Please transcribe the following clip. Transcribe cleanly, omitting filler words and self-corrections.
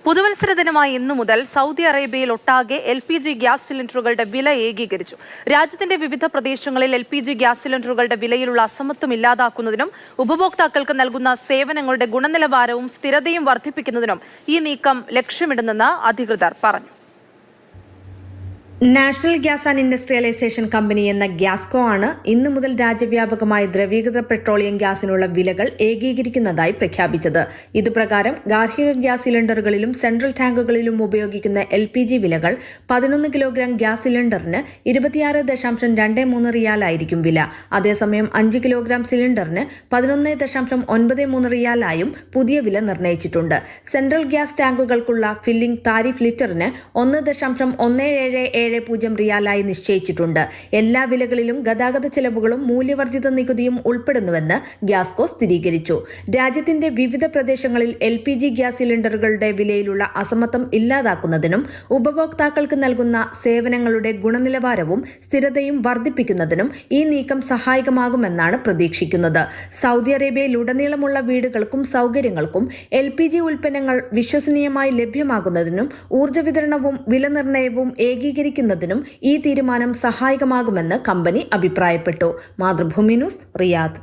പുതുവത്സര ദിനമായി ഇന്നു മുതൽ സൗദി അറേബ്യയിൽ ഒട്ടാകെ LPG ഗ്യാസ് സിലിണ്ടറുകളുടെ വില ഏകീകരിച്ചു. രാജ്യത്തിന്റെ വിവിധ പ്രദേശങ്ങളിൽ LPG ഗ്യാസ് സിലിണ്ടറുകളുടെ വിലയിലുള്ള അസമത്വം ഇല്ലാതാക്കുന്നതിനും ഉപഭോക്താക്കൾക്ക് നൽകുന്ന സേവനങ്ങളുടെ ഗുണനിലവാരവും സ്ഥിരതയും വർദ്ധിപ്പിക്കുന്നതിനും ഈ നീക്കം ലക്ഷ്യമിടുന്നെന്ന് അധികൃതർ പറഞ്ഞു. National gas and industrialization company എന്ന ഗ്യാസ്കോ ആണ് ഇന്നു മുതൽ രാജ്യവ്യാപകമായി ദ്രവീകൃത പെട്രോളിയം ഗ്യാസിനുള്ള വിലകൾ ഏകീകരിക്കുന്നതായി പ്രഖ്യാപിച്ചത്. ഇതുപ്രകാരം ഗാർഹിക ഗ്യാസ് സിലിണ്ടറുകളിലും സെൻട്രൽ ടാങ്കുകളിലും ഉപയോഗിക്കുന്ന LPG വിലകൾ 11 കിലോഗ്രാം ഗ്യാസ് സിലിണ്ടറിന് 26.23 റിയാലായിരിക്കും വില. അതേസമയം 5 കിലോഗ്രാം സിലിണ്ടറിന് 11.93 റിയാലായും പുതിയ വില നിർണ്ണയിച്ചിട്ടുണ്ട്. സെൻട്രൽ ഗ്യാസ് ടാങ്കുകൾക്കുള്ള ഫില്ലിംഗ് താരിഫ് ലിറ്ററിന് 1.177 റിയാലായി നിശ്ചയിച്ചിട്ടുണ്ട്. എല്ലാ വിലകളിലും ഗതാഗത ചെലവുകളും മൂല്യവർദ്ധിത നികുതിയും ഉൾപ്പെടുന്നുവെന്ന് ഗ്യാസ്കോ സ്ഥിരീകരിച്ചു. രാജ്യത്തിന്റെ വിവിധ പ്രദേശങ്ങളിൽ LPG ഗ്യാസ് സിലിണ്ടറുകളുടെ വിലയിലുള്ള അസമത്വം ഇല്ലാതാക്കുന്നതിനും ഉപഭോക്താക്കൾക്ക് നൽകുന്ന സേവനങ്ങളുടെ ഗുണനിലവാരവും സ്ഥിരതയും വർദ്ധിപ്പിക്കുന്നതിനും ഈ നീക്കം സഹായകമാകുമെന്നാണ് പ്രതീക്ഷിക്കുന്നത്. സൗദി അറേബ്യയിലുടനീളമുള്ള വീടുകൾക്കും സൗകര്യങ്ങൾക്കും LPG ഉൽപ്പന്നങ്ങൾ വിശ്വസനീയമായി ലഭ്യമാകുന്നതിനും ഊർജ്ജ വിതരണവും വിലനിർണ്ണയവും ഏകീകരിക്കുന്നതിനും ഈ തീരുമാനം സഹായകമാകുമെന്ന് കമ്പനി അഭിപ്രായപ്പെട്ടു. Mathrubhumi news, Riyadh.